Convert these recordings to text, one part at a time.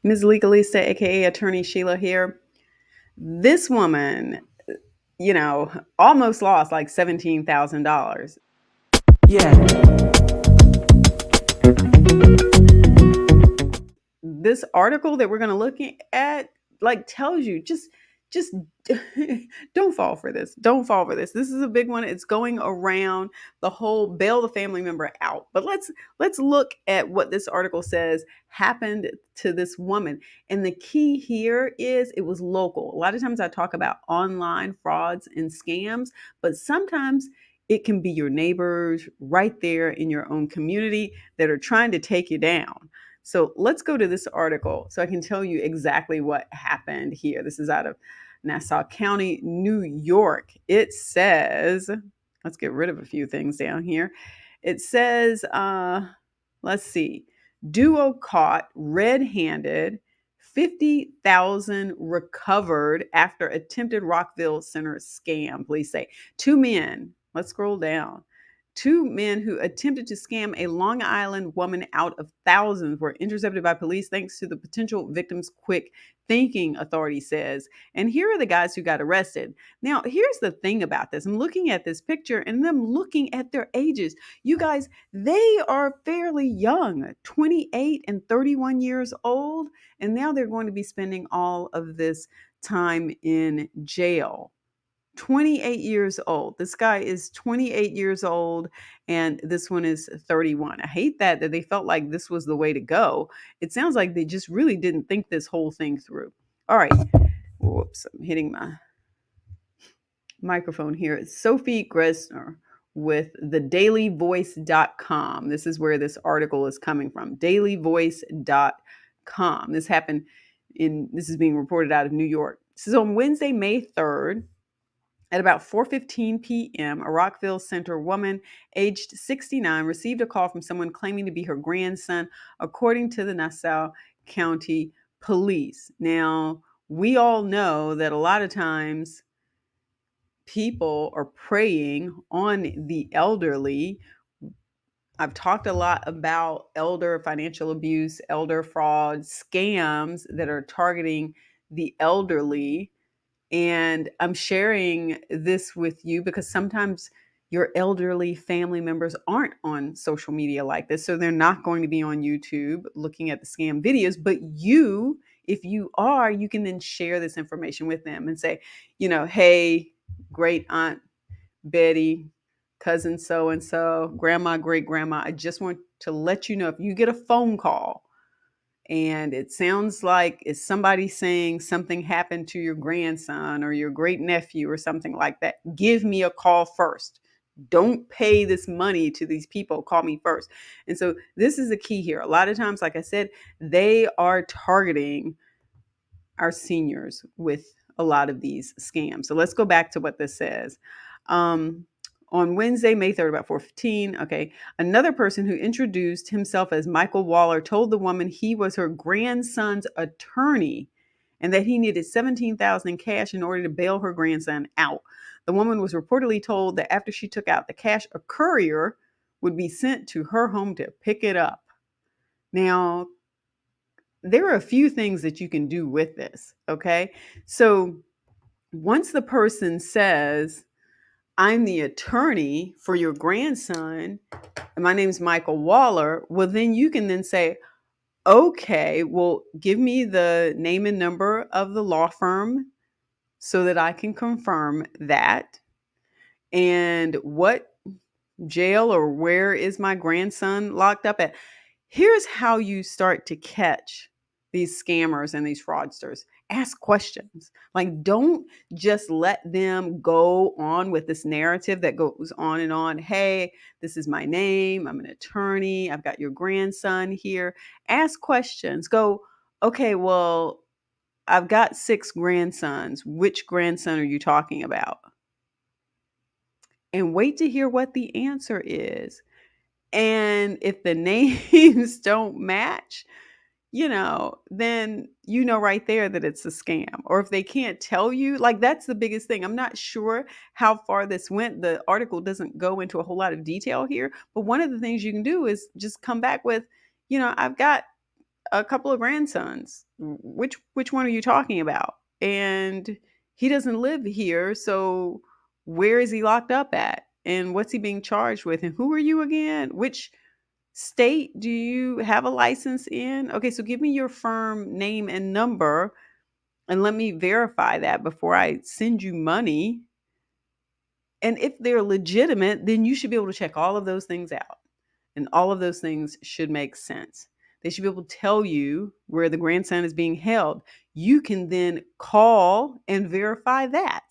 Ms Legalista, aka Attorney Sheila here. This woman, almost lost like $17,000. Yeah. This article that we're going to look at like tells you just don't fall for this. Don't fall for this. This is a big one. It's going around the whole bail the family member out. But let's look at what this article says happened to this woman. And the key here is it was local. A lot of times I talk about online frauds and scams, but sometimes it can be your neighbors right there in your own community that are trying to take you down. So let's go to this article so I can tell you exactly what happened here. This is out of Nassau County, New York. It says, let's get rid of a few things down here. It says, let's see, duo caught red handed, 50,000 recovered after attempted Rockville Center scam. Police say two men, let's scroll down. Two men who attempted to scam a Long Island woman out of thousands were intercepted by police thanks to the potential victim's quick thinking, authority says. And here are the guys who got arrested. Now, here's the thing about this. I'm looking at this picture and them looking at their ages. You guys, they are fairly young, 28 and 31 years old. And now they're going to be spending all of this time in jail. 28 years old. This guy is 28 years old and this one is 31. I hate that they felt like this was the way to go. It sounds like they just really didn't think this whole thing through. All right. Whoops, I'm hitting my microphone here. It's Sophie Gresner with thedailyvoice.com. This is where this article is coming from. Dailyvoice.com. This is being reported out of New York. This is on Wednesday, May 3rd. At about 4:15 p.m., a Rockville Center woman aged 69 received a call from someone claiming to be her grandson, according to the Nassau County Police. Now, we all know that a lot of times people are preying on the elderly. I've talked a lot about elder financial abuse, elder fraud, scams that are targeting the elderly. And I'm sharing this with you because sometimes your elderly family members aren't on social media like this. So they're not going to be on YouTube looking at the scam videos. But you, if you are, you can then share this information with them and say, hey, great aunt Betty, cousin so and so, grandma, great grandma, I just want to let you know if you get a phone call and it sounds like it's somebody saying something happened to your grandson or your great nephew or something like that, give me a call first. Don't pay this money to these people. Call me first. And so this is the key here. A lot of times, like I said, they are targeting our seniors with a lot of these scams. So let's go back to what this says. On Wednesday, May 3rd, about 4:15, okay, another person who introduced himself as Michael Waller told the woman he was her grandson's attorney and that he needed $17,000 in cash in order to bail her grandson out. The woman was reportedly told that after she took out the cash, a courier would be sent to her home to pick it up. Now, there are a few things that you can do with this, okay? So once the person says, I'm the attorney for your grandson, and my name's Michael Waller, well, then you can then say, okay, well, give me the name and number of the law firm so that I can confirm that. And what jail or where is my grandson locked up at? Here's how you start to catch these scammers and these fraudsters. Ask questions. Like, don't just let them go on with this narrative that goes on and on. Hey, this is my name. I'm an attorney. I've got your grandson here. Ask questions. Go, okay, well, I've got 6 grandsons. Which grandson are you talking about? And wait to hear what the answer is. And if the names don't match, then right there that it's a scam. Or if they can't tell you, like that's the biggest thing. I'm not sure how far this went. The article doesn't go into a whole lot of detail here, but one of the things you can do is just come back with, I've got a couple of grandsons. Which one are you talking about? And he doesn't live here, so where is he locked up at? And what's he being charged with? And who are you again? Which state do you have a license in? Okay, so give me your firm name and number and let me verify that before I send you money. And if they're legitimate, then you should be able to check all of those things out. And all of those things should make sense. They should be able to tell you where the grandson is being held. You can then call and verify that.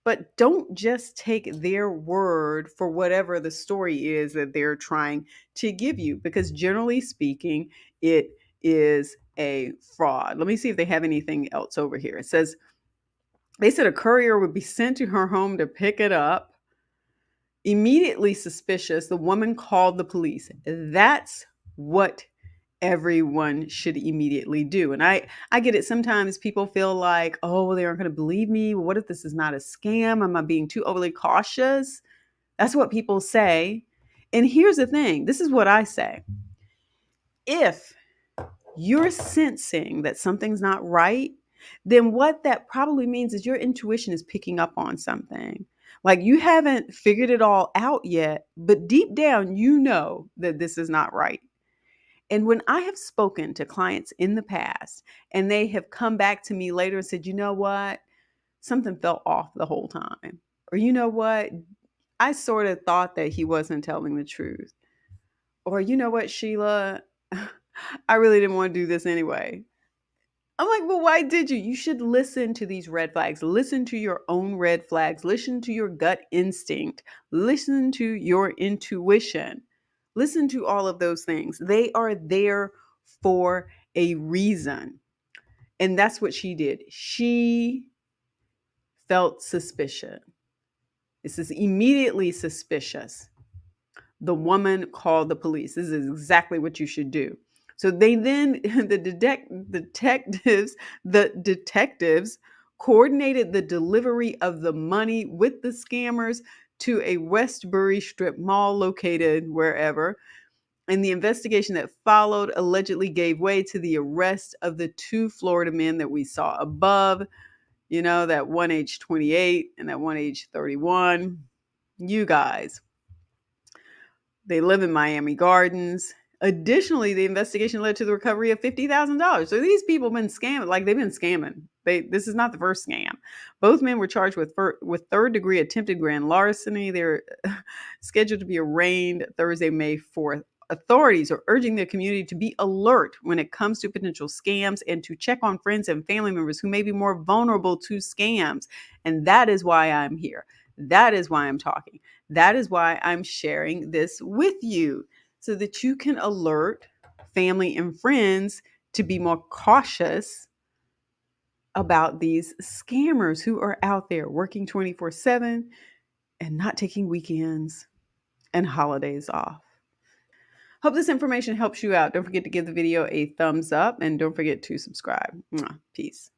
But don't just take their word for whatever the story is that they're trying to give you, because generally speaking, it is a fraud. Let me see if they have anything else over here. It says they said a courier would be sent to her home to pick it up. Immediately suspicious, the woman called the police. That's what everyone should immediately do. And I get it. Sometimes people feel like, oh, well, they aren't going to believe me. Well, what if this is not a scam? Am I being too overly cautious? That's what people say. And here's the thing. This is what I say. If you're sensing that something's not right, then what that probably means is your intuition is picking up on something. Like you haven't figured it all out yet, but deep down, you know that this is not right. And when I have spoken to clients in the past and they have come back to me later and said, you know what? Something felt off the whole time. Or you know what? I sort of thought that he wasn't telling the truth. Or you know what, Sheila? I really didn't want to do this anyway. I'm like, well, why did you? You should listen to these red flags. Listen to your own red flags. Listen to your gut instinct. Listen to your intuition. Listen to all of those things. They are there for a reason. And that's what she did. She felt suspicion. This is immediately suspicious. The woman called the police. This is exactly what you should do. So they then the detectives coordinated the delivery of the money with the scammers to a Westbury strip mall located wherever. And the investigation that followed allegedly gave way to the arrest of the two Florida men that we saw above. You know, that one age 28 and that one age 31. You guys, they live in Miami Gardens. Additionally, the investigation led to the recovery of $50,000. So these people have been scamming, like they've been scamming. This is not the first scam. Both men were charged with third-degree attempted grand larceny. They're scheduled to be arraigned Thursday, May 4th. Authorities are urging their community to be alert when it comes to potential scams and to check on friends and family members who may be more vulnerable to scams. And that is why I'm here. That is why I'm talking. That is why I'm sharing this with you, so that you can alert family and friends to be more cautious about these scammers who are out there working 24/7 and not taking weekends and holidays off. Hope this information helps you out. Don't forget to give the video a thumbs up and don't forget to subscribe. Peace.